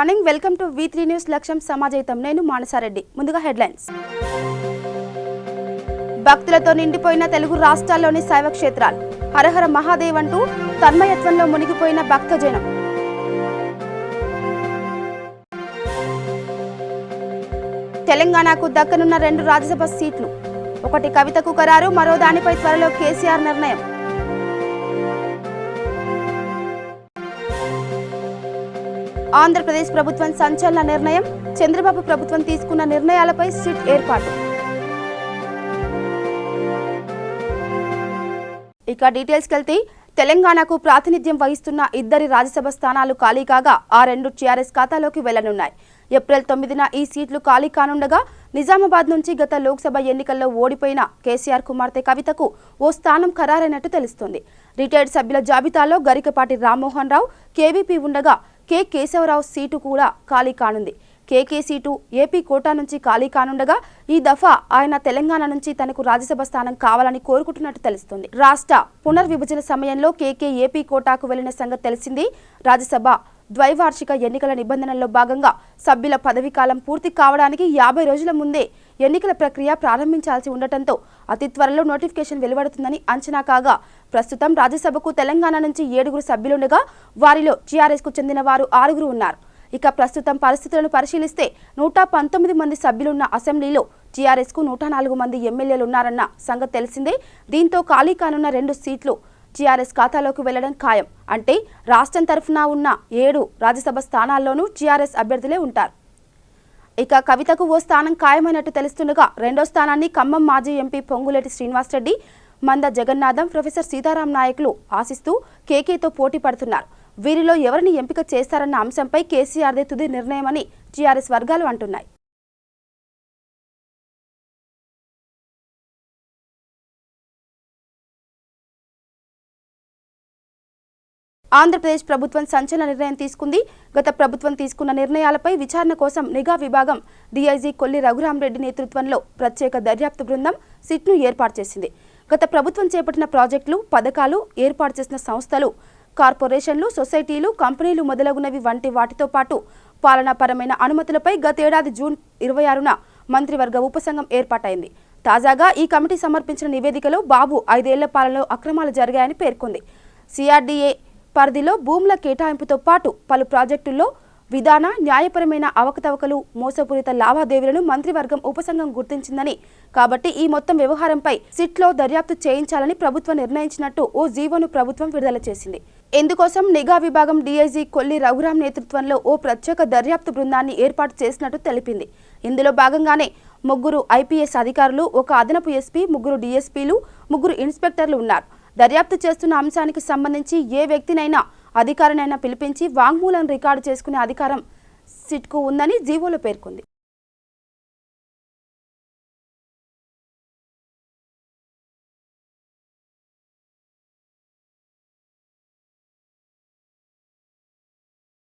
Morning welcome to V3 news లక్ష్యం సమాజయితం నేను మానసారెడ్డి ముందుగా హెడ్లైన్స్ భక్తులతో నిండిపోయిన తెలుగు రాష్ట్రాల్లోని శైవ క్షేత్రాలు హరహర మహాదేవ్ అంటూ తన్మయత్వంలో మునిగిపోయిన భక్తజనం తెలంగాణకు దక్కనున్న 2 రాజ్యసభ సీట్లు ఒకటి కవితకు ఖరారు మరో దానిపై త్వరలో కేసీఆర్ నిర్ణయం ఆంధ్రప్రదేశ్ ప్రభుత్వం సంచలన నిర్ణయం చంద్రబాబు ప్రభుత్వం తీసుకున్న నిర్ణయాలపై సిట్ ఏర్పాటు ఇక డీటెయిల్స్కి వెళ్తే తెలంగాణకు ప్రాతినిధ్యం వహిస్తున్న 2 రాజ్యసభ స్థానాలు ఖాళీ కాగా ఆ 2 టీఆర్ఎస్ ఖాతాలోకి వెళ్లనున్నాయి. ఏప్రిల్ 9న ఈ సీట్లు ఖాళీ కానుండగా నిజామాబాద్ నుంచి గత లోక్సభ ఎన్నికల్లో ఓడిపోయిన కేసీఆర్ కుమార్తె కవితకు ఓ స్థానం ఖరారైనట్టు తెలుస్తోంది. రిటైర్డ్ సభ్యుల జాబితాలో గరికపాటి రామ్మోహన్ రావు కేవీపీ ఉండగా కె కేశవరావు సీటు కూడా ఖాళీ కానుంది. కేకే సీటు ఏపీ కోటా నుంచి ఖాళీ కానుండగా ఈ దఫా ఆయన తెలంగాణ నుంచి తనకు రాజ్యసభ స్థానం కావాలని కోరుకుంటున్నట్టు తెలుస్తోంది. రాష్ట్ర పునర్విభజన సమయంలో కేకే ఏపీ కోటాకు వెళ్లిన సంగతి తెలిసింది. రాజ్యసభ ద్వైవార్షిక ఎన్నికల నిబంధనల్లో భాగంగా సభ్యుల పదవీకాలం పూర్తి కావడానికి 50 రోజుల ముందే ఎన్నికల ప్రక్రియ ప్రారంభించాల్సి ఉండటంతో అతి త్వరలో నోటిఫికేషన్ వెలువడుతుందని అంచనా కాగా ప్రస్తుతం రాజ్యసభకు తెలంగాణ నుంచి 7 సభ్యులుండగా వారిలో టీఆర్ఎస్కు చెందిన వారు 6 ఉన్నారు. ఇక ప్రస్తుతం పరిస్థితులను పరిశీలిస్తే 119 మంది సభ్యులున్న అసెంబ్లీలో టీఆర్ఎస్కు 104 మంది ఎమ్మెల్యేలున్నారన్న సంగతి తెలిసిందే. దీంతో ఖాళీ కానున్న 2 సీట్లు టీఆర్ఎస్ ఖాతాలోకి వెళ్లడం ఖాయం. అంటే రాష్ట్రం తరఫున ఉన్న 7 రాజ్యసభ స్థానాల్లోనూ టీఆర్ఎస్ అభ్యర్థులే ఉంటారు. ఇక కవితకు ఓ స్థానం ఖాయమైనట్టు తెలుస్తుండగా రెండో స్థానాన్ని ఖమ్మం మాజీ ఎంపీ పొంగులేటి శ్రీనివాసరెడ్డి, మంద జగన్నాథం, ప్రొఫెసర్ సీతారాం నాయకులు ఆశిస్తూ కేకేతో పోటీ పడుతున్నారు. వీరిలో ఎవరిని ఎంపిక చేస్తారన్న అంశంపై కేసీఆర్దే తుది నిర్ణయమని టీఆర్ఎస్ వర్గాలు అంటున్నాయి. ఆంధ్రప్రదేశ్ ప్రభుత్వం సంచలన నిర్ణయం తీసుకుంది. గత ప్రభుత్వం తీసుకున్న నిర్ణయాలపై విచారణ కోసం నిఘా విభాగం డీఐజీ కొల్లి రఘురామరెడ్డి నేతృత్వంలో ప్రత్యేక దర్యాప్తు బృందం సిట్ను ఏర్పాటు చేసింది. గత ప్రభుత్వం చేపట్టిన ప్రాజెక్టులు, పథకాలు, ఏర్పాటు చేసిన సంస్థలు, కార్పొరేషన్లు, సొసైటీలు, కంపెనీలు మొదలగునవి వంటి వాటితో పాటు పాలనాపరమైన అనుమతులపై గతేడాది జూన్ 26న మంత్రివర్గ ఉపసంఘం ఏర్పాటైంది. తాజాగా ఈ కమిటీ సమర్పించిన నివేదికలో బాబు 5 ఏళ్ల పాలనలో అక్రమాలు జరిగాయని పేర్కొంది. సిఆర్డీఏ పరిధిలో భూముల కేటాయింపుతో పాటు పలు ప్రాజెక్టుల్లో విధాన, న్యాయపరమైన అవకతవకలు, మోసపూరిత లావాదేవీలను మంత్రివర్గం ఉపసంఘం గుర్తించిందని, కాబట్టి ఈ మొత్తం వ్యవహారంపై సిట్లో దర్యాప్తు చేయించాలని ప్రభుత్వం నిర్ణయించినట్టు ఓ జీవోను ప్రభుత్వం విడుదల చేసింది. ఇందుకోసం నిఘా విభాగం డీఐజీ కొల్లి రఘురాం నేతృత్వంలో ఓ ప్రత్యేక దర్యాప్తు బృందాన్ని ఏర్పాటు చేసినట్టు తెలిపింది. ఇందులో భాగంగానే 3 ఐపీఎస్ అధికారులు, 1 అదనపు ఎస్పీ, 3 డీఎస్పీలు, 3 ఇన్స్పెక్టర్లు ఉన్నారు. దర్యాప్తు చేస్తున్న అంశానికి సంబంధించి ఏ వ్యక్తినైనా అధికారినైనా పిలిపించి వాంగ్మూలం రికార్డు చేసుకునే అధికారం సిట్కు ఉందని జీవోలో పేర్కొంది.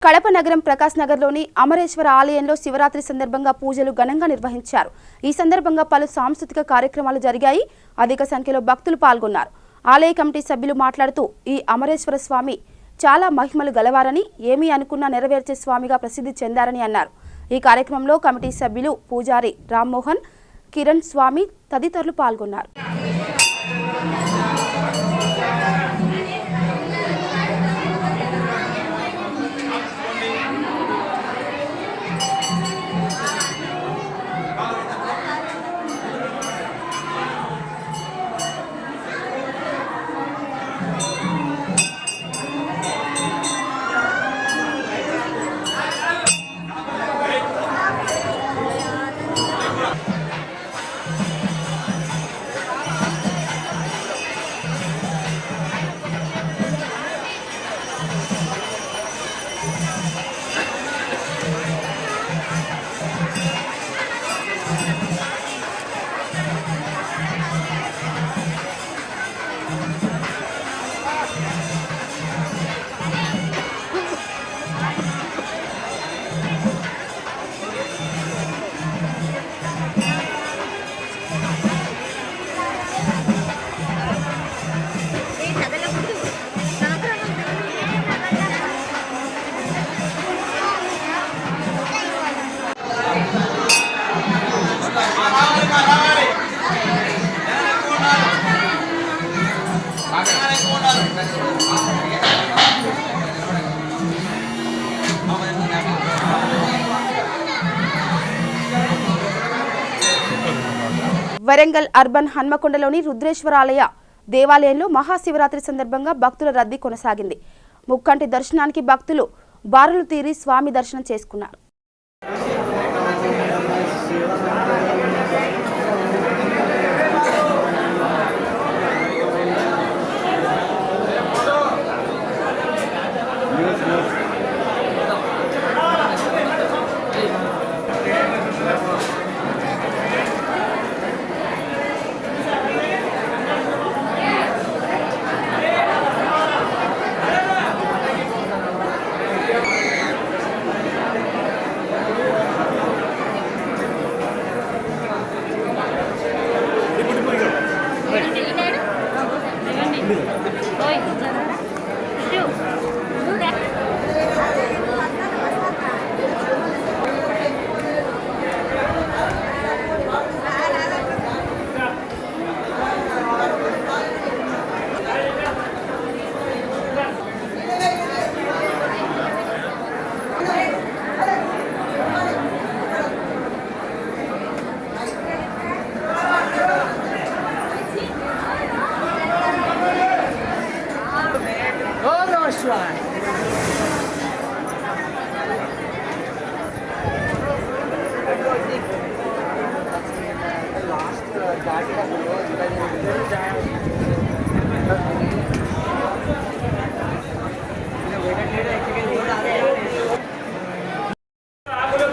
కడప నగరం ప్రకాశ్ నగర్లోని అమరేశ్వర ఆలయంలో శివరాత్రి సందర్భంగా పూజలు ఘనంగా నిర్వహించారు. ఈ సందర్భంగా పలు సాంస్కృతిక కార్యక్రమాలు జరిగాయి. అధిక సంఖ్యలో భక్తులు పాల్గొన్నారు. ఆలయ కమిటీ సభ్యులు మాట్లాడుతూ ఈ అమరేశ్వర స్వామి చాలా మహిమలు గలవారని, ఏమీ అనుకున్నా నెరవేర్చే స్వామిగా ప్రసిద్ధి చెందారని అన్నారు. ఈ కార్యక్రమంలో కమిటీ సభ్యులు పూజారి రామ్మోహన్, కిరణ్ స్వామి తదితరులు పాల్గొన్నారు. వరంగల్ అర్బన్ హన్మకొండలోని రుద్రేశ్వర ఆలయ దేవాలయంలో మహాశివరాత్రి సందర్భంగా భక్తుల రద్దీ కొనసాగింది. ముక్కంటి దర్శనానికి భక్తులు బారులు తీరి స్వామి దర్శనం చేసుకున్నారు.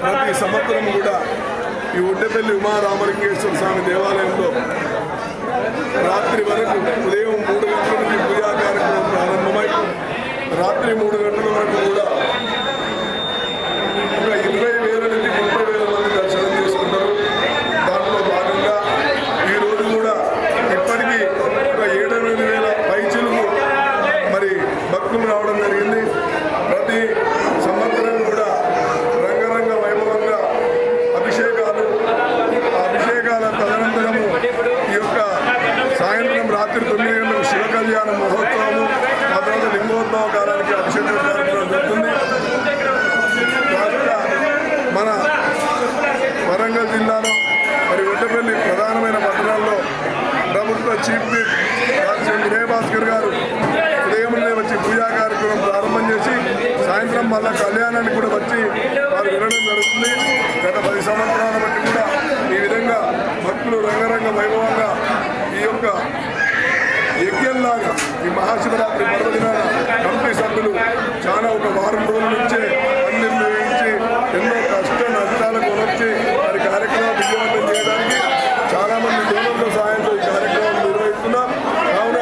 ప్రతి సంవత్సరం కూడా ఈ ఒడ్డెపల్లి ఉమారామలింగేశ్వర స్వామి దేవాలయంలో రాత్రి వరకు ఉదయం 3 గంటల నుంచి పూజా కార్యక్రమం ప్రారంభమై రాత్రి 3 గంటల వరకు కూడా ఒక 20,000 నుంచి 30,000 మంది దర్శనం చేసుకుంటారు. దాంట్లో భాగంగా ఈరోజు కూడా ఇప్పటికీ ఒక 7,000 పైచిలుకు మరి భక్తులు రావడం జరిగింది. ప్రతి సంవత్సరం కూడా రంగరంగ వైభవంగా అభిషేకాలు, అభిషేకాల తదనంతరము ఈ యొక్క సాయంత్రం రాత్రి 9 గంటలకు శివ కళ్యాణ మహోత్సవము, ఆ తర్వాత లింగోద్భవ కాలానికి అభిషేక కార్యక్రమం జరుగుతుంది. మన వరంగల్ జిల్లాలో మరి ఒడ్డపల్లి ప్రధానమైన పట్టణాల్లో ప్రభుత్వ చీఫ్ విప్ వినయభాస్కర్ గారు ఉదయంలో వచ్చి పూజా కార్యక్రమం ప్రారంభం చేసి సాయంత్రం మళ్ళా కళ్యాణానికి కూడా వచ్చి వారు వినడం జరుగుతుంది. గత 10 సంవత్సరాల బట్టి కూడా ఈ విధంగా భక్తులు రంగరంగ వైభవంగా ఈ యొక్క యజ్ఞంలాగా ఈ మహాశివరాత్రి పర్వదినాన కమిటీ సభ్యులు చాలా ఒక వారం రోజుల నుంచే పందిర్లు వేయించి ఎన్నో కష్ట నష్టాలకు వచ్చి మరి కార్యక్రమం విజయవంతం చేయడానికి చాలామంది డోనర్ల సాయంతో ఈ కార్యక్రమం నిర్వహిస్తున్నాం. కావున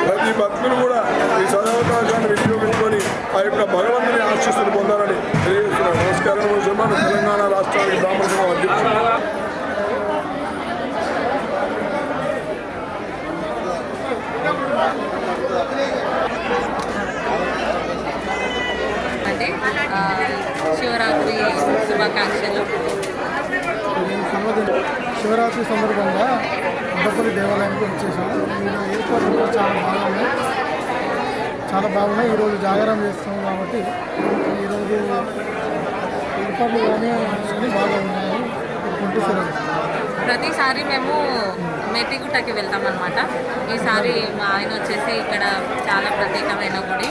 ప్రతి భక్తులు కూడా ఈ సదవకాశాన్ని వినియోగించుకొని ఆ యొక్క భగవంతుని ఆశీస్సులు పొందాలని తెలియజేస్తున్నారు. నమస్కారం. తెలంగాణ రాష్ట్రానికి బ్రాహ్మణ సంఘం అధ్యక్షుడు. శివరాత్రి శుభాకాంక్షలు. శివరాత్రి సందర్భంగా ఒడ్డపల్లి దేవాలయానికి వచ్చేసాము. ఏర్పాట్లు కూడా చాలా బాగున్నాయి. ఈరోజు జాగారం చేస్తాం కాబట్టి ఈరోజు ఏర్పాట్లు కానీ బాగా ఉన్నాయి. ప్రతిసారి మేము మెట్టిగుట్టకి వెళ్తామన్నమాట. ఈసారి మా ఆయన వచ్చేసి ఇక్కడ చాలా ప్రత్యేకమైన గుడి,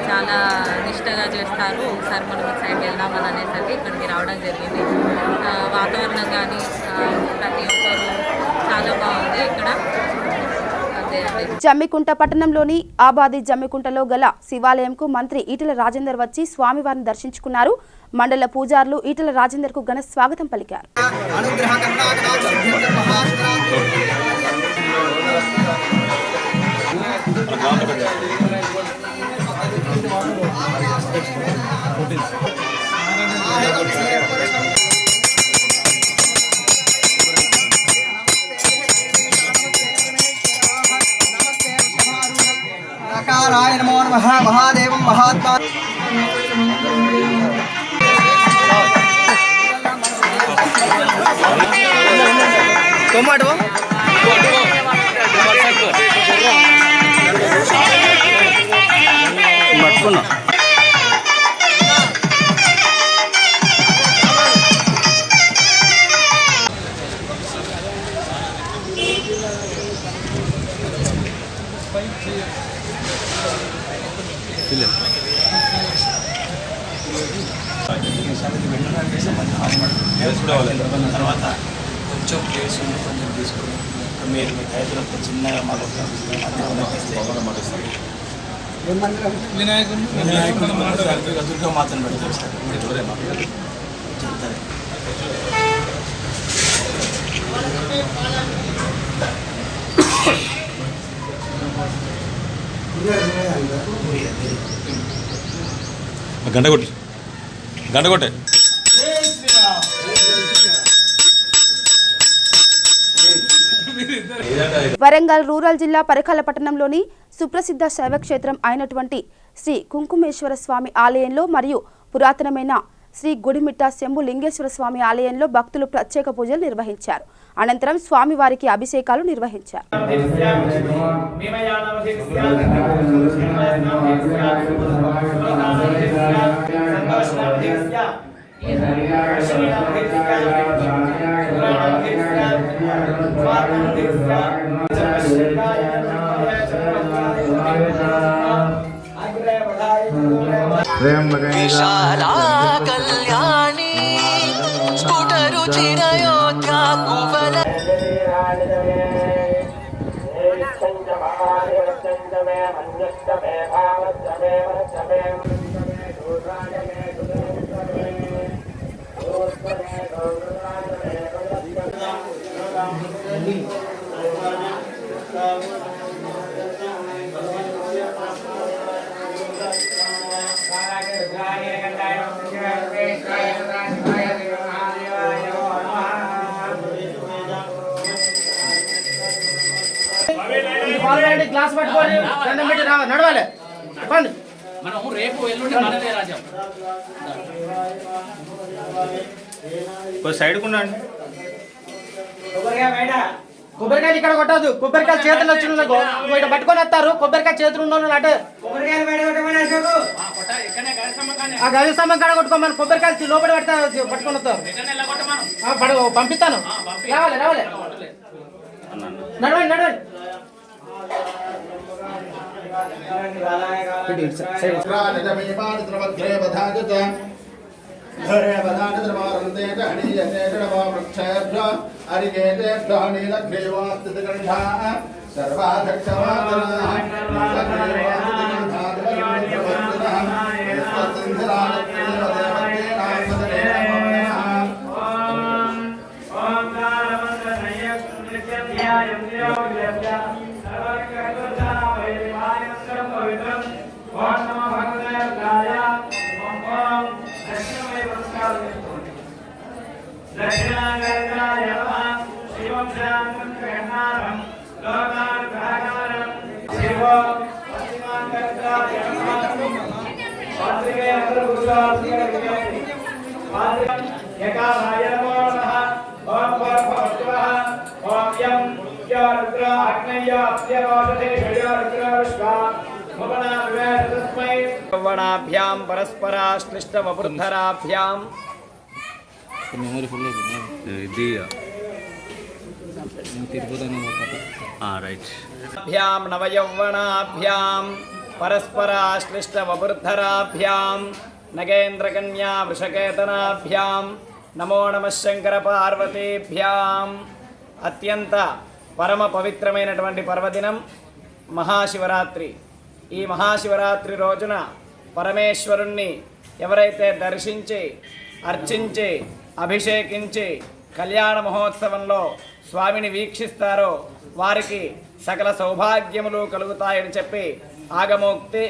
చాలా నిష్టగా చేస్తారు. ఒకసారి మనం సైడ్ వెళ్దామని అనేసరికి ఇక్కడికి రావడం జరిగింది. వాతావరణం కానీ ప్రతి ఒక్కరు చాలా బాగుంది ఇక్కడ. జమ్మికుంట పట్టణంలోని ఆబాది జమ్మికుంటలో గల శివాలయంకు మంత్రి ఈటెల రాజేందర్ వచ్చి స్వామివారిని దర్శించుకున్నారు. మండల పూజారులు ఈటెల రాజేందర్ కు ఘన స్వాగతం పలికారు. నమో నమః మహాదేవం మహాత్మా టొమాటో పట్టుకున్నా. ప్రబంధం తర్వాత కొంచెం ప్లేస్ కొంచెం తీసుకుని మీరు మీ రైతులు చిన్నగా మాకు వినాయకుడు దుర్గమాతను పెట్టి చేస్తారు చెప్తారు. గంట కొట్టి గంట కొట్టే వరంగల్ రూరల్ జిల్లా పరకాల పట్టణంలోని సుప్రసిద్ధ శైవక్షేత్రం అయినటువంటి శ్రీ కుంకుమేశ్వర స్వామి ఆలయంలో మరియు పురాతనమైన శ్రీ గుడిమిట్ట శంభు లింగేశ్వర స్వామి ఆలయంలో భక్తులు ప్రత్యేక పూజలు నిర్వహించారు. అనంతరం స్వామివారికి అభిషేకాలు నిర్వహించారు. కళ్యాణి స్ఫుటరు చిరయోధ్యా కువల గ్లాస్ పట్టుకొని దండం పెట్టి నడవాలి. మనము రేపు ఎల్లుండి మనదే రాజ్యం. సైడ్ ఉండండి. కొబ్బరికాయలు ఇక్కడ కొట్టదు. కొబ్బరికాయలు చేతులు వచ్చిన ఇక్కడ పట్టుకొని వస్తారు. కొబ్బరికాయ చేతులు ఉన్న అంటే ఆ గది స్తంభం కాడ కొట్టుకోమని కొబ్బరికాయలు లోపల పట్టుకొని వస్తారు. పంపిస్తాను. రావాలి రావాలి నడవండి నడవండి. యౌవనాభ్యాం పరస్పరాశ్లిష్టవృద్ధరాభ్యాం నవయౌవనాభ్యాం పరస్పరాశ్లిష్టవృద్ధరాభ్యాం నగేంద్రకన్యా వృషకేతనాభ్యాం నమో నమః శంకర పార్వతీభ్యాం. అత్యంత పరమ పవిత్రమైనటువంటి పర్వదినం మహాశివరాత్రి. ఈ మహాశివరాత్రి రోజున పరమేశ్వరుణ్ణి ఎవరైతే దర్శించి అర్చించి అభిషేకించి కళ్యాణ మహోత్సవంలో స్వామిని వీక్షిస్తారో వారికి సకల సౌభాగ్యములు కలుగుతాయని చెప్పి ఆగమోక్తి.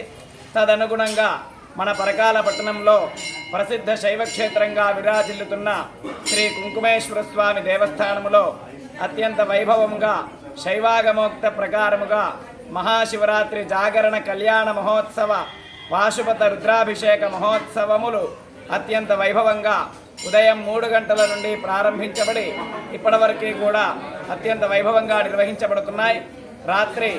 తదనుగుణంగా మన పరకాల పట్టణంలో ప్రసిద్ధ శైవక్షేత్రంగా విరాజిల్లుతున్న శ్రీ కుంకుమేశ్వర స్వామి దేవస్థానములో అత్యంత వైభవంగా శైవాగమోక్త ప్రకారముగా మహాశివరాత్రి జాగరణ కళ్యాణ మహోత్సవ పాశుపత రుద్రాభిషేక మహోత్సవములు అత్యంత వైభవంగా ఉదయం 3 గంటల నుండి ప్రారంభించబడి ఇప్పటివరకు కూడా అత్యంత వైభవంగా నిర్వహించబడుతున్నాయి. రాత్రి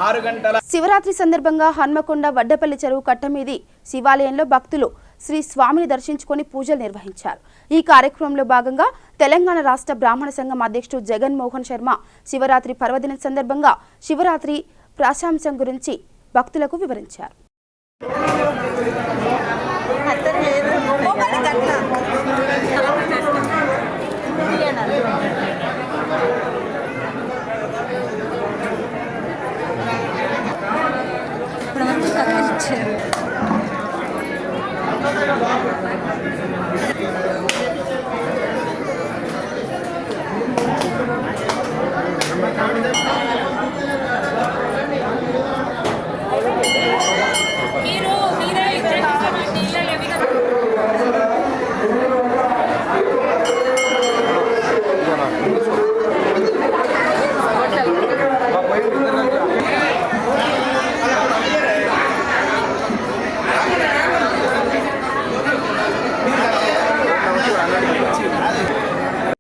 6 గంటల శివరాత్రి సందర్భంగా హన్మకొండ వడ్డపల్లి చెరువు కట్టమీది శివాలయంలో భక్తులు శ్రీ స్వామిని దర్శించుకొని పూజలు నిర్వహించారు. ఈ కార్యక్రమంలో భాగంగా తెలంగాణ రాష్ట్ర బ్రాహ్మణ సంఘం అధ్యక్షుడు జగన్ మోహన్ శర్మ శివరాత్రి పర్వదినం సందర్భంగా శివరాత్రి ప్రాశంసం గురించి భక్తులకు వివరించారు.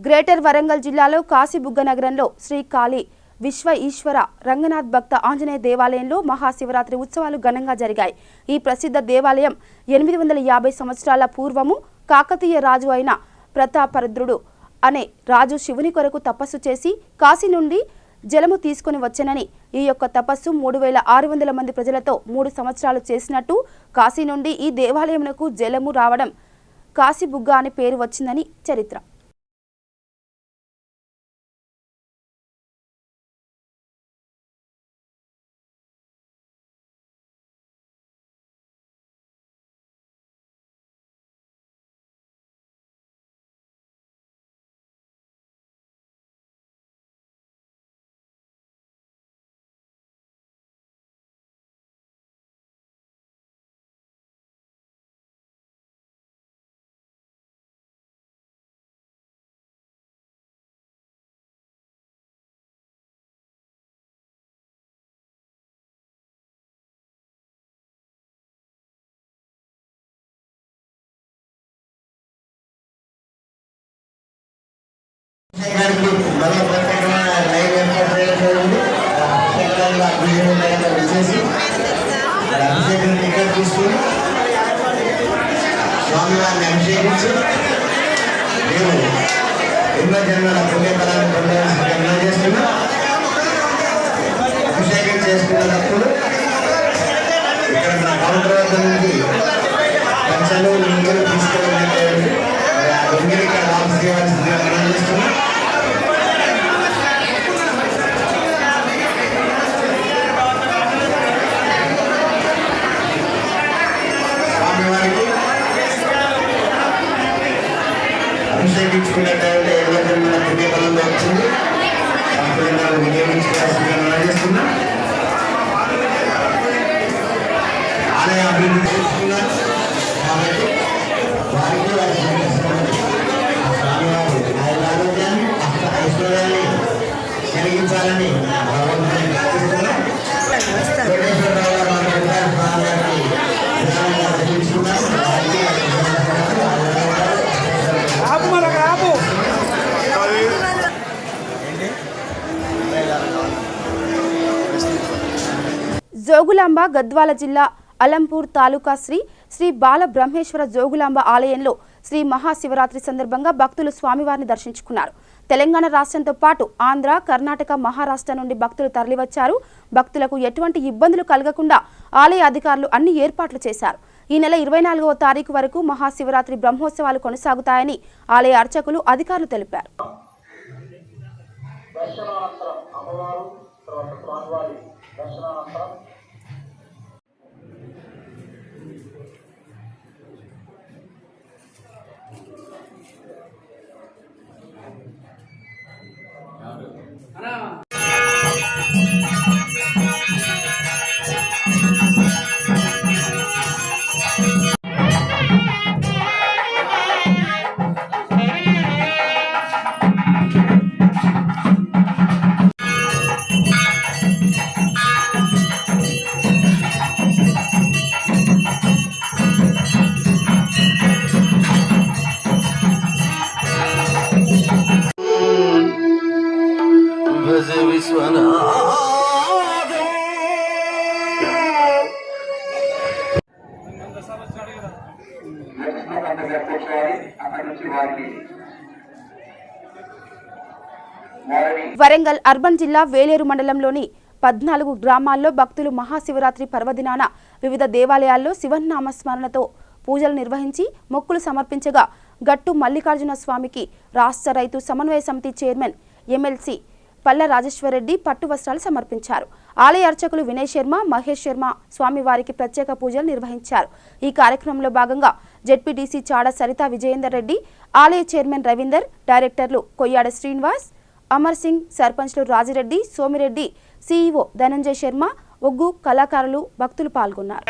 గ్రేటర్ వరంగల్ జిల్లాలో కాశీబుగ్గ నగరంలో శ్రీ కాళీ విశ్వ ఈశ్వర రంగనాథ్ భక్త ఆంజనేయ దేవాలయంలో మహాశివరాత్రి ఉత్సవాలు ఘనంగా జరిగాయి. ఈ ప్రసిద్ధ దేవాలయం 850 సంవత్సరాల పూర్వము కాకతీయ రాజు అయిన ప్రతాపరుద్రుడు అనే రాజు శివుని కొరకు తపస్సు చేసి కాశీ నుండి జలము తీసుకుని వచ్చనని, ఈ యొక్క తపస్సు 3600 మంది ప్రజలతో 3 సంవత్సరాలు చేసినట్టు, కాశీ నుండి ఈ దేవాలయమునకు జలము రావడం కాశీబుగ్గ అనే పేరు వచ్చిందని చరిత్ర. స్వామివారిని అభిషేకించి మేము ఎన్నో జన్మల పుణ్యఫలాన్ని పొందవలసిన చేస్తున్నా. అభిషేకం చేసుకున్నప్పుడు ఇక్కడ నా కౌంటర్ వద్ద నుంచి పంచలు లింగులు తీసుకెళ్ళినట్టు ఆ లింగులు ఇక్కడ వాపసు చేయవలసిందిగా మనం చేస్తున్నాం. స్వామివారికి అభిషేకించుకున్నట్లయితే ఎన్నో జన్మల పుణ్యఫలం దొరుకుతుంది. సంపూర్ణంగా వినియోగించుకోవాల్సిందిగా మనం చేస్తున్నాం. ఆలయ అభివృద్ధి చేసుకున్నారు కాబట్టి వారికి వారి స్వామివారు ఆయన ఆరోగ్యాన్ని ఐశ్వర్యాన్ని కలిగించాలని భగవంతుని ప్రార్థిస్తున్నాం. కోటేశ్వరరావు గారు మన స్వామివారికి విధానంగా దర్శించుకున్నారు. జోగులాంబ గద్వాల జిల్లా అలంపూర్ తాలూకా శ్రీ బాల బ్రహ్మేశ్వర జోగులాంబ ఆలయంలో శ్రీ మహాశివరాత్రి సందర్భంగా భక్తులు స్వామివారిని దర్శించుకున్నారు. తెలంగాణ రాష్ట్రంతో పాటు ఆంధ్ర, కర్ణాటక, మహారాష్ట్ర నుండి భక్తులు తరలివచ్చారు. భక్తులకు ఎటువంటి ఇబ్బందులు కలగకుండా ఆలయ అధికారులు అన్ని ఏర్పాట్లు చేశారు. ఈ నెల 24వ తారీఖు వరకు మహాశివరాత్రి బ్రహ్మోత్సవాలు కొనసాగుతాయని ఆలయ అర్చకులు, అధికారులు తెలిపారు. వరంగల్ అర్బన్ జిల్లా వేలేరు మండలంలోని 14 గ్రామాల్లో భక్తులు మహాశివరాత్రి పర్వదినాన వివిధ దేవాలయాల్లో శివనామస్మరణతో పూజలు నిర్వహించి మొక్కులు సమర్పించగా గట్టు మల్లికార్జున స్వామికి రాష్ట్ర రైతు సమన్వయ సమితి చైర్మన్ ఎమ్మెల్సీ పల్ల రాజేశ్వరరెడ్డి పట్టు వస్త్రాలు సమర్పించారు. ఆలయ అర్చకులు వినయ్ శర్మ, మహేష్ శర్మ స్వామివారికి ప్రత్యేక పూజలు నిర్వహించారు. ఈ కార్యక్రమంలో భాగంగా జెడ్పీటీసీ చాడ సరితా విజయేందర్ రెడ్డి, ఆలయ చైర్మన్ రవీందర్, డైరెక్టర్లు కొయ్యాడ శ్రీనివాస్, అమర్ సింగ్, సర్పంచ్లు రాజిరెడ్డి, సోమిరెడ్డి, సీఈఓ ధనంజయ్ శర్మ, ఒగ్గు కళాకారులు, భక్తులు పాల్గొన్నారు.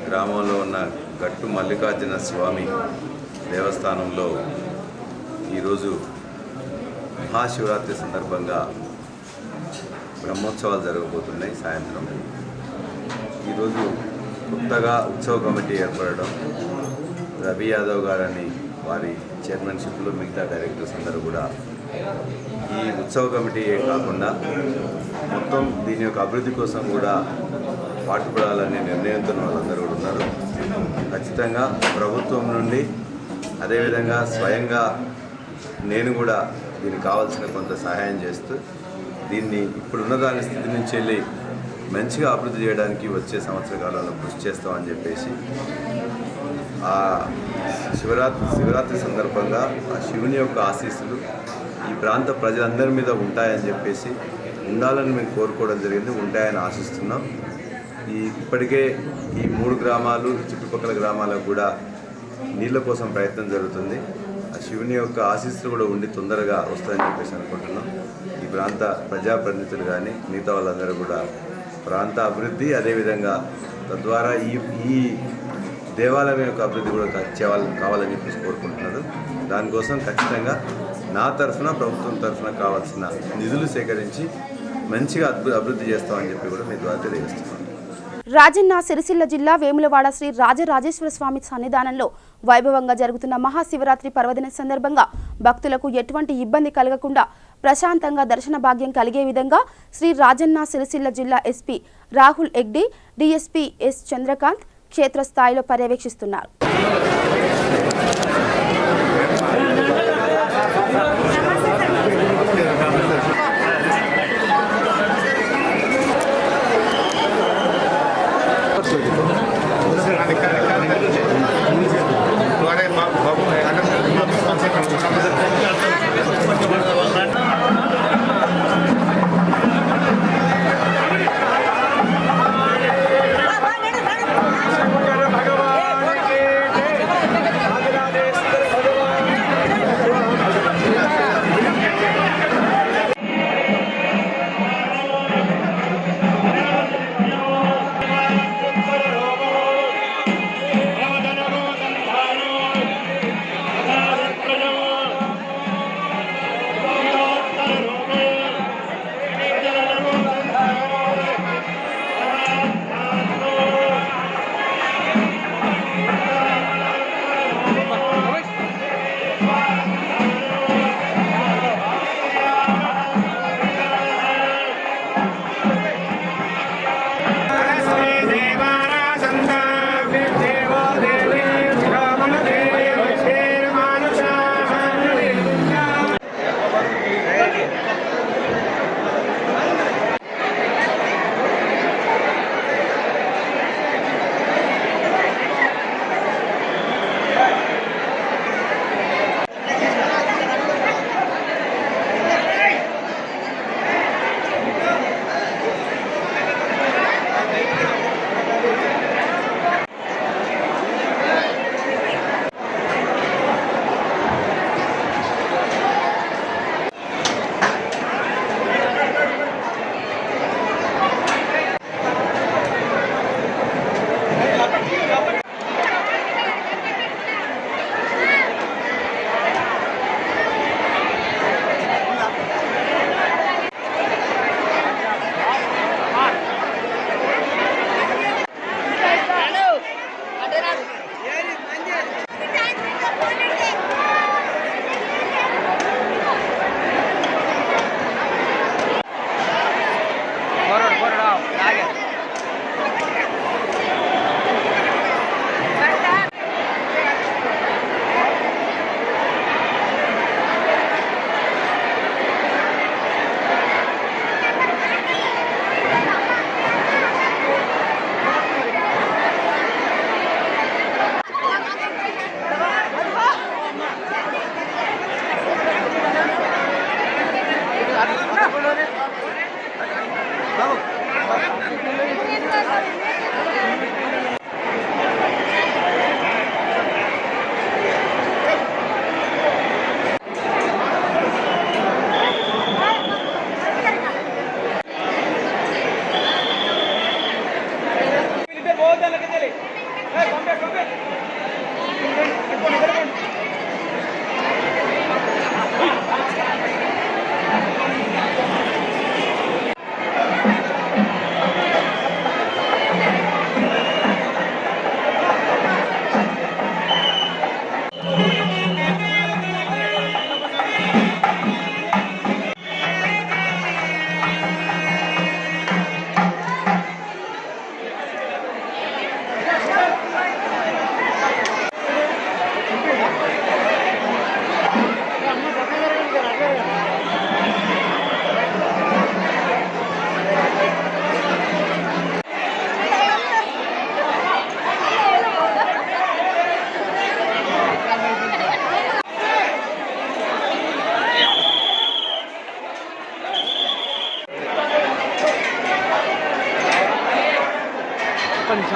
గ్రామంలో ఉన్న గట్టు మల్లికార్జున స్వామి దేవస్థానంలో ఈరోజు మహాశివరాత్రి సందర్భంగా బ్రహ్మోత్సవాలు జరగబోతున్నాయి. సాయంత్రం ఈరోజు కొత్తగా ఉత్సవ కమిటీ ఏర్పడడం, రవి యాదవ్ గారని వారి చైర్మన్షిప్లో మిగతా డైరెక్టర్స్ అందరూ కూడా ఈ ఉత్సవ కమిటీ కాకుండా మొత్తం దీని యొక్క అభివృద్ధి కోసం కూడా పాటుపడాలనే నిర్ణయంతో వాళ్ళందరూ కూడా ఉన్నారు. ఖచ్చితంగా ప్రభుత్వం నుండి అదేవిధంగా స్వయంగా నేను కూడా దీనికి కావాల్సిన కొంత సహాయం చేస్తూ దీన్ని ఇప్పుడున్న దాని స్థితి నుంచి వెళ్ళి మంచిగా అభివృద్ధి చేయడానికి వచ్చే సంవత్సర కాలంలో కృషి చేస్తామని చెప్పేసి ఆ శివరాత్రి సందర్భంగా ఆ శివుని యొక్క ఆశీస్సులు ఈ ప్రాంత ప్రజలందరి మీద ఉంటాయని చెప్పేసి ఉండాలని మేము కోరుకోవడం జరిగింది. ఉంటాయని ఆశిస్తున్నాం. ఇప్పటికే ఈ 3 గ్రామాలు చుట్టుపక్కల గ్రామాలకు కూడా నీళ్ళ కోసం ప్రయత్నం జరుగుతుంది. ఆ శివుని యొక్క ఆశీస్సులు కూడా ఉండి తొందరగా వస్తాయని చెప్పేసి అనుకుంటున్నాం. ఈ ప్రాంత ప్రజాప్రతినిధులు కానీ మిగతా వాళ్ళందరూ కూడా ప్రాంత అభివృద్ధి అదేవిధంగా తద్వారా ఈ దేవాలయం యొక్క అభివృద్ధి కూడా కావాలని చెప్పేసి కోరుకుంటున్నారు. దానికోసం ఖచ్చితంగా నా తరఫున ప్రభుత్వం తరఫున కావాల్సిన నిధులు సేకరించి మంచిగా అభివృద్ధి చేస్తామని చెప్పి కూడా మీ ద్వారా తెలియజేస్తున్నాను. రాజన్న సిరిసిల్ల జిల్లా వేములవాడ శ్రీ రాజరాజేశ్వర స్వామి సన్నిధానంలో వైభవంగా జరుగుతున్న మహాశివరాత్రి పర్వదిన సందర్భంగా భక్తులకు ఎటువంటి ఇబ్బంది కలగకుండా ప్రశాంతంగా దర్శన భాగ్యం కలిగే విధంగా శ్రీ రాజన్న సిరిసిల్ల జిల్లా SP Rahul Egdi, DSP S Chandrakant క్షేత్రస్థాయిలో పర్యవేక్షిస్తున్నారు. ఇక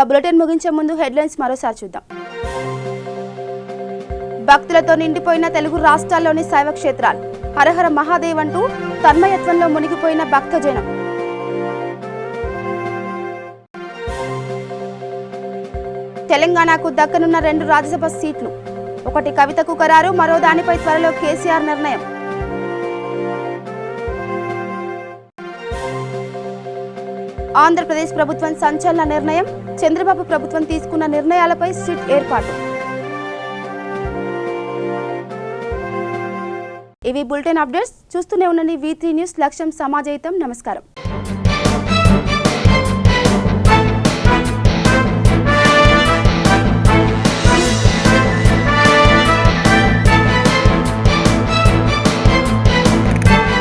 బులెటిన్ ముగించే ముందు హెడ్లైన్స్ మరోసారి చూద్దాం. భక్తులతో నిండిపోయిన తెలుగు రాష్ట్రాల్లోని శైవ క్షేత్రాలు. హరహర మహాదేవ్ అంటూ తన్మయత్వంలో మునిగిపోయిన భక్తజనం. తెలంగాణకు దక్కనున్న 2 రాజ్యసభ సీట్లు. ఒకటి కవితకు ఖరారు, మరో దానిపై త్వరలో కేసీఆర్ నిర్ణయం. ఆంధ్రప్రదేశ్ ప్రభుత్వం సంచలన నిర్ణయం. చంద్రబాబు ప్రభుత్వం తీసుకున్న నిర్ణయాలపై సిట్ ఏర్పాటు. ఇవి బులెటిన్ అప్డేట్స్. చూస్తూనే ఉండండి V3 న్యూస్. లక్ష్యం సమాజహితం. నమస్కారం.